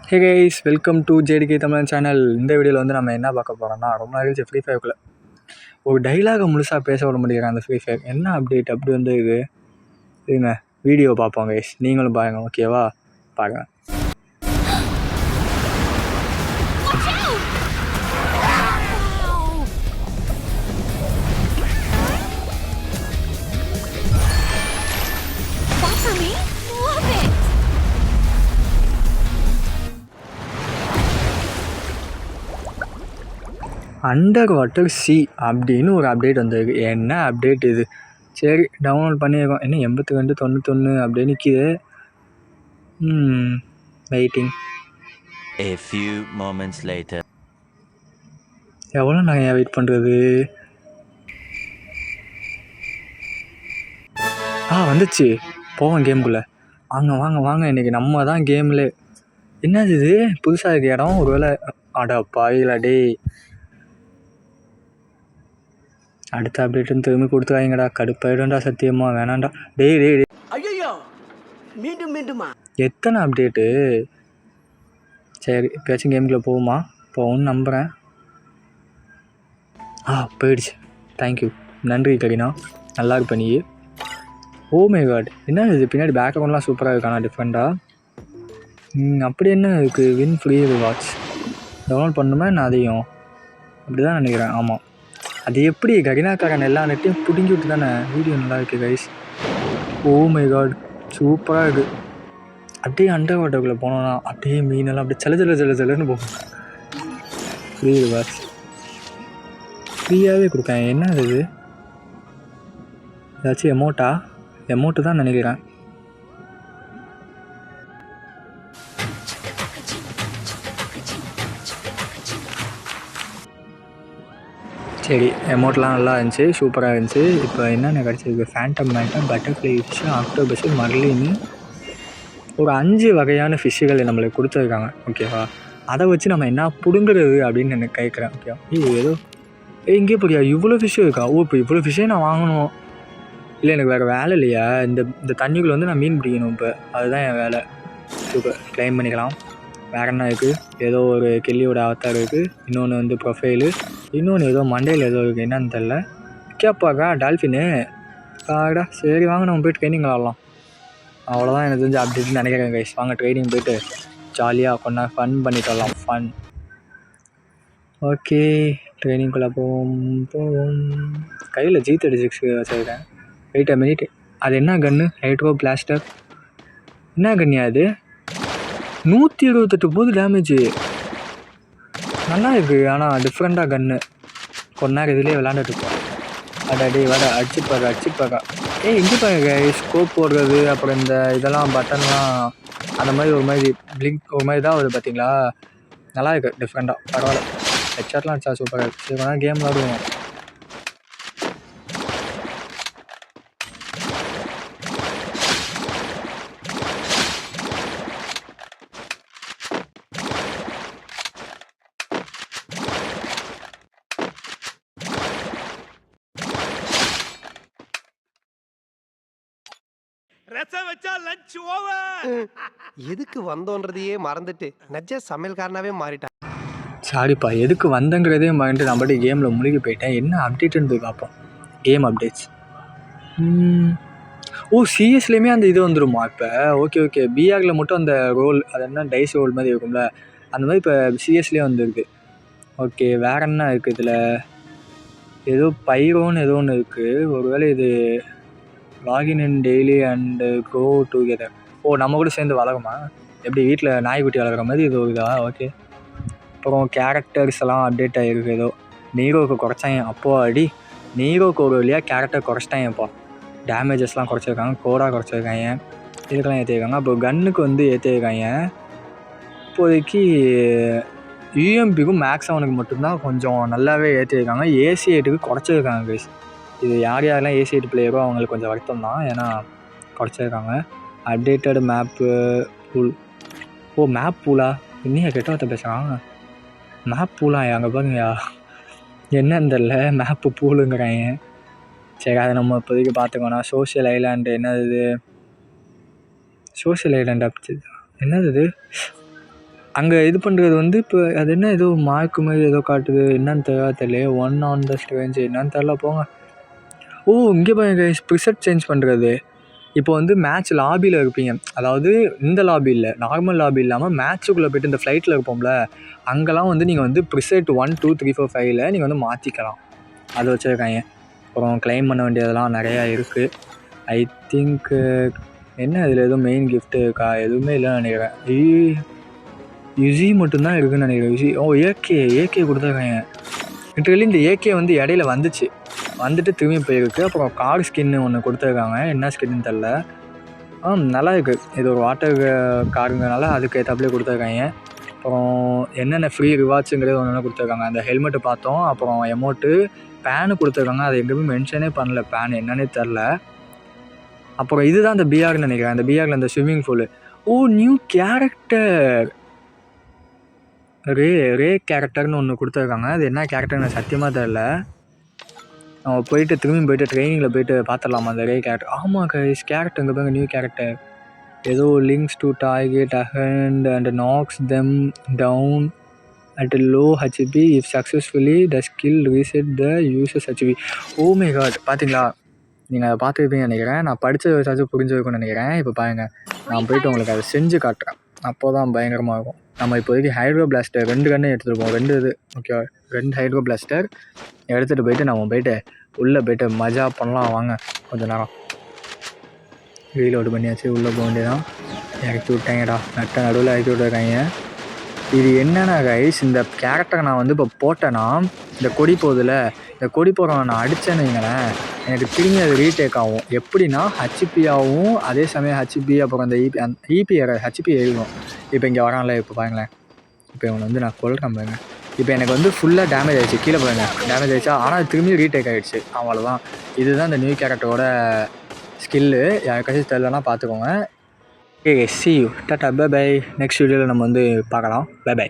Hey guys, welcome to JDK Tamil channel. இந்த வீடியோவில் வந்து நம்ம என்ன பார்க்க போகிறோம்னா, ரொம்ப நாள் ஃப்ரீ ஃபயருக்குள்ள ஒரு டைலாகை முழுசாக பேச விட முடியாது அந்த ஃப்ரீ ஃபயர். என்ன அப்டேட் அப்படி வந்து இதுங்க வீடியோ பார்ப்போம் கைஸ், நீங்களும் பாருங்கள். ஓகேவா? பாருங்கள். அண்டர் வாட்டர் சி அப்படின்னு ஒரு அப்டேட் வந்திருக்கு. என்ன அப்டேட் இது? சரி, டவுன்லோட் பண்ணியிருக்கோம். என்ன 82 91 அப்படின்னு நிற்கிது. Waiting. A few moments later. எவ்வளோ நான் வெயிட் பண்ணுறது? வந்துச்சு. போவோம் கேமுக்குள்ளே. வாங்க இன்றைக்கி நம்ம தான் கேமில். என்னது இது? புதுசாக இருக்க இடம். ஒரு வேளை அடா பாயிலா டே, அடுத்த அப்டேட்டுன்னு திரும்பி கொடுத்துவாங்கடா. கடுப்பாயிடும்டா, சத்தியமாக வேணாண்டா. டேய் ஐயோ, மீண்டுமா எத்தனை அப்டேட்டு? சரி, பேச்சும் கேமுக்குள்ளே போகும்னு நம்புகிறேன். போயிடுச்சு. தேங்க்யூ, நன்றி கரீனா, நல்லா இருப்ப நீ. ஓ மை காட், என்ன இது? பின்னாடி பேக்ரவுண்ட்லாம் சூப்பராக இருக்கானா டிஃப்ரெண்ட்டாக? அப்படி என்ன இருக்குது? வின் ஃப்ரீ வாட்ச் டவுன்லோட் பண்ணுமே நான் அதையும். அப்படி தான் நினைக்கிறேன். ஆமாம். அது எப்படி கரீனாக்காரன் எல்லா நெட்டையும் பிடுங்கி விட்டு தானே. வீடியோ நல்லா இருக்குது கைஸ். ஓ மை காட், சூப்பராக இருக்குது. அப்படியே அண்டர் வாட்டருக்குள்ளே போனோன்னா அப்படியே மீனெல்லாம் அப்படியே ஜலன்னு போகும். ஃப்ரீ வாட்ச் ஃப்ரீயாகவே கொடுப்பேன். என்ன அது? ஏதாச்சும் எமௌண்ட்டு தான் நினைக்கிறேன். சரி, எமௌண்ட்லாம் நல்லா இருந்துச்சு, சூப்பராக இருந்துச்சு. இப்போ என்னென்ன கிடச்சிருக்கு? ஃபேண்டம் மேண்டம், பட்டர்ஃப்ளை ஃபிஷ்ஷு, ஆக்டோபஸ்ஸு, மர்லின்னு ஒரு 5 வகையான ஃபிஷ்ஷுகள் நம்மளுக்கு கொடுத்துருக்காங்க. ஓகேவா? அதை வச்சு நம்ம என்ன பிடுங்குறது அப்படின்னு எனக்கு கேட்குறேன். ஓகேவா? ஏதோ இங்கே போறியா? இவ்வளோ ஃபிஷ்ஷு இருக்கா? இப்போ இவ்வளோ ஃபிஷ்ஷே நான் வாங்கணும். இல்லை, எனக்கு வேறு வேலை இல்லையா? இந்த தண்ணிக்குள்ளே வந்து நான் மீன் பிடிக்கணும். இப்போ அதுதான் என் வேலை. சூப்பர், கிளைம் பண்ணிக்கலாம். வேறு என்ன இருக்குது? ஏதோ ஒரு கெல்லியோட அவத்தார் இருக்குது. இன்னொன்று வந்து ப்ரொஃபைலு. இன்னொன்று ஏதோ மண்டையில் ஏதோ இருக்குது, என்னன்னு தெரில. கேப்பாக்கா டால்ஃபின்னு காடா. சரி வாங்க, நம்ம போய்ட்டு ட்ரைனிங் விளாட்லாம். அவ்வளோதான் எனக்கு தெரிஞ்சு அப்டேட்னு நினைக்கிறேன் கைஸ். வாங்க ட்ரைனிங் போய்ட்டு ஜாலியாக கொஞ்சம் ஃபன் பண்ணிட்டு வரலாம். ஃபன். ஓகே, ட்ரைனிங்குள்ளே போவோம். கையில் G36 வச்சுருக்கேன். Wait a minute. அது என்ன கன்று? Hydro blaster. என்ன கன்னியா அது? 128 போது டேமேஜு. நல்லா இருக்குது, ஆனால் டிஃப்ரெண்ட்டாக கன்று. கொஞ்ச நேரம் இதுலேயே விளாண்டுட்டு இருப்போம். அடாடி வட அடிச்சுப்பாக்கா. இங்கே பாருங்க, ஸ்கோப் போடுறது, அப்புறம் இந்த இதெல்லாம் பட்டன்லாம் அந்த மாதிரி ஒரு மாதிரி பிளிங்க் ஒரு மாதிரி தான் வருது பார்த்தீங்களா? நல்லா இருக்குது, டிஃப்ரெண்ட்டாக. பரவாயில்ல. ஹெட்ஷாட்லாம் அடிச்சா சூப்பராக இருக்குது. சரி, வேணால் கேம் விளாடுவோம். எதுக்கு வந்தோன்றதையே மறந்துட்டு நஜ சமையல்காரனாவே மாறிட்டான். சாரிப்பா, எதுக்கு வந்தங்கிறதே மறந்துட்டு நான் பாட்டு கேமில் முழுகி போயிட்டேன். என்ன அப்டேட்டுன்னு போய் பார்ப்போம். Game updates. சிஎஸ்லேயுமே அந்த இது வந்துடுமா இப்போ? ஓகே. பிஆரில் மட்டும் அந்த ரோல், அது என்ன டைஸ் ரோல் மாதிரி இருக்கும்ல, அந்த மாதிரி இப்போ சிஎஸ்லேயே வந்துருக்கு. ஓகே, வேறு என்ன இருக்குது இதில்? ஏதோ பைரோன்னு ஏதோ ஒன்று இருக்குது. ஒருவேளை இது login in daily and go together. நம்ம கூட சேர்ந்து வளருமா? எப்படி வீட்டில் நாய்க்குட்டி வளர்க்குற மாதிரி இது ஒரு இதா? ஓகே. அப்புறம் கேரக்டர்ஸ் எல்லாம் அப்டேட் ஆகிருக்கு. ஏதோ நீரோவுக்கு குறைச்சாங்க. நீரோவுக்கு ஒரு வழியாக கேரக்டர் குறைச்சிட்டாங்கப்பா. டேமேஜஸ்லாம் குறைச்சிருக்காங்க, கோடாக குறைச்சிருக்காங்க, இதுக்கெல்லாம் ஏற்றிருக்காங்க. அப்புறம் கன்னுக்கு வந்து ஏற்றிருக்காங்க. இப்போதைக்கு யூஎம்பிக்கும் மேக்ஸ் அவனுக்கு மட்டும்தான் கொஞ்சம் நல்லாவே ஏற்றிருக்காங்க. AC 8க்கு குறைச்சிருக்காங்க guys. இது யாரெல்லாம் ஏசி 8 பிளேயரோ அவங்களுக்கு கொஞ்சம் வருத்தம் தான், ஏன்னா குறைச்சிருக்காங்க. Updated map fool. மேப் பூலா? இன்னும் கெட்ட வார்த்தை பேசுகிறாங்க. மேப் பூலா அங்கே பாருங்கயா, என்னன்னு தெரில, மேப்பு பூலுங்கிறாங்க. சரி, அதை நம்ம இப்போதைக்கு பார்த்துக்கோண்ணா. சோஷியல் ஐலாண்டு என்னது? சோஷியல் ஐலாண்டு அப்படி என்னது இது? அங்கே இது பண்ணுறது வந்து இப்போ அது என்ன ஏதோ மார்க்கு மாதிரி ஏதோ காட்டுது, என்னன்னு தெரியல. 1 ஆன் த ஸ்ட்ரேஞ்ச் என்னன்னு தெரில போங்க. ஓ இங்கே பாருங்க ப்ரிசெட் சேஞ்ச் பண்ணுறது. இப்போ வந்து மேட்ச் லாபியில் இருப்பீங்க, அதாவது இந்த லாபி இல்லை, நார்மல் லாபி இல்லாமல் மேட்ச்சுக்குள்ளே போய்ட்டு இந்த ஃப்ளைட்டில் இருப்போம்ல, அங்கெல்லாம் வந்து நீங்கள் வந்து ப்ரிசெட் 1 2 3 4 5ல் நீங்கள் வந்து மாற்றிக்கலாம். அது வச்சுருக்காங்க. அப்புறம் கிளைம் பண்ண வேண்டியதெல்லாம் நிறையா இருக்குது. ஐ திங்க் என்ன இதில் எதுவும் மெயின் கிஃப்ட்டு இருக்கா? எதுவுமே இல்லைன்னு நினைக்கிறேன். யுசி மட்டும்தான் இருக்குதுன்னு நினைக்கிறேன். யுசி ஏகே கொடுத்துருக்காங்க. லிட்டரலி இந்த ஏகே வந்து இடையில வந்துட்டு திரும்பி போயிருக்கு. அப்புறம் கார் ஸ்கின்னு ஒன்று கொடுத்துருக்காங்க, என்ன ஸ்கின்னு தெரில. நல்லா இருக்குது. இது ஒரு வாட்டர் காருங்கிறனால அதுக்கு ஏற்றாப்புலேயே கொடுத்துருக்காங்க. அப்புறம் என்னென்ன ஃப்ரீ ரிவார்ட்ஸுங்கிறது ஒன்று கொடுத்துருக்காங்க. அந்த ஹெல்மெட்டு பார்த்தோம், அப்புறம் எமௌண்ட்டு, பேனு கொடுத்துருக்காங்க. அது எங்கேயுமே மென்ஷனே பண்ணல, பேன் என்னன்னே தெரில. அப்புறம் இதுதான் அந்த பிஆர்னு நினைக்கிறேன். அந்த பிஆரில் அந்த ஸ்விம்மிங் பூலு. ஓ நியூ கேரக்டர் ரே கேரக்டர்னு ஒன்று கொடுத்துருக்காங்க. அது என்ன கேரக்டர்னு சத்தியமாக தெரில. நம்ம போயிட்டு திரும்பி போயிட்டு ட்ரைனிங்கில் போயிட்டு பார்த்துடலாமா அந்த ரே கேரக்டர்? ஆமாம் கைஸ், கேரக்டர் இங்கே பாருங்க, நியூ கேரக்டர். ஏதோ links to target and knocks them down at low HP if successfully the skill reset the user's HP. Oh my god, பார்த்தீங்களா? நீங்கள் அதை பார்த்துருப்பீங்கன்னு நினைக்கிறேன். நான் படித்தது வச்சாச்சும் புரிஞ்சுருக்குன்னு நினைக்கிறேன். இப்போ பாருங்கள், நான் போயிட்டு உங்களுக்கு அதை செஞ்சு காட்டுறேன். அப்போ தான் பயங்கரமாக இருக்கும். நம்ம இப்போதைக்கு ஹைட்ரோ பிளாஸ்டர் 2 கன்று எடுத்துகிட்டு போவோம். 2 இது ஓகேவா, 2 ஹைட்ரோ பிளாஸ்டர் எடுத்துகிட்டு போயிட்டு நம்ம போயிட்டு உள்ளே போய்ட்டு மஜா பண்ணலாம். வாங்க கொஞ்சம் நேரம் ரீலோடு பண்ணியாச்சு, உள்ளே போக வேண்டியதான். இறக்கி விட்டாங்கடா, நடுவில் இறக்கி விட்டுருக்காங்க. இது என்னென்னா கைஸ், இந்த கேரக்டரை நான் வந்து இப்போ போட்டேன்னா, இந்த கொடி போதில், இந்த கொடி போகிறவன் நான் அடித்தேன்னு வைங்களேன், எனக்கு திரும்பி அது ரீடேக் ஆகும். எப்படின்னா ஹெச்பியாகவும் அதே சமயம் ஹெச்பி அப்புறம் அந்த இபி ஹெச்பி எழுதும். இப்போ இங்கே வரான்ல, இப்போ பாருங்களேன், இப்போ இவனை வந்து நான் கொல்றேன் பாருங்க. இப்போ எனக்கு வந்து ஃபுல்லாக டேமேஜ் ஆகிடுச்சு, கீழே பாருங்க டேமேஜ் ஆகிடுச்சா, ஆனால் திரும்பி ரீடேக் ஆகிடுச்சு. அவ்வளோதான். இதுதான் இந்த நியூ கேரக்டரோட ஸ்கில்லு. யாருக்காச்சும் தெரியலனா பார்த்துக்கோங்க. Okay, see you, tata, bye bye. Next வீடியோவில் நம்ம வந்து பார்க்கலாம். Bye by.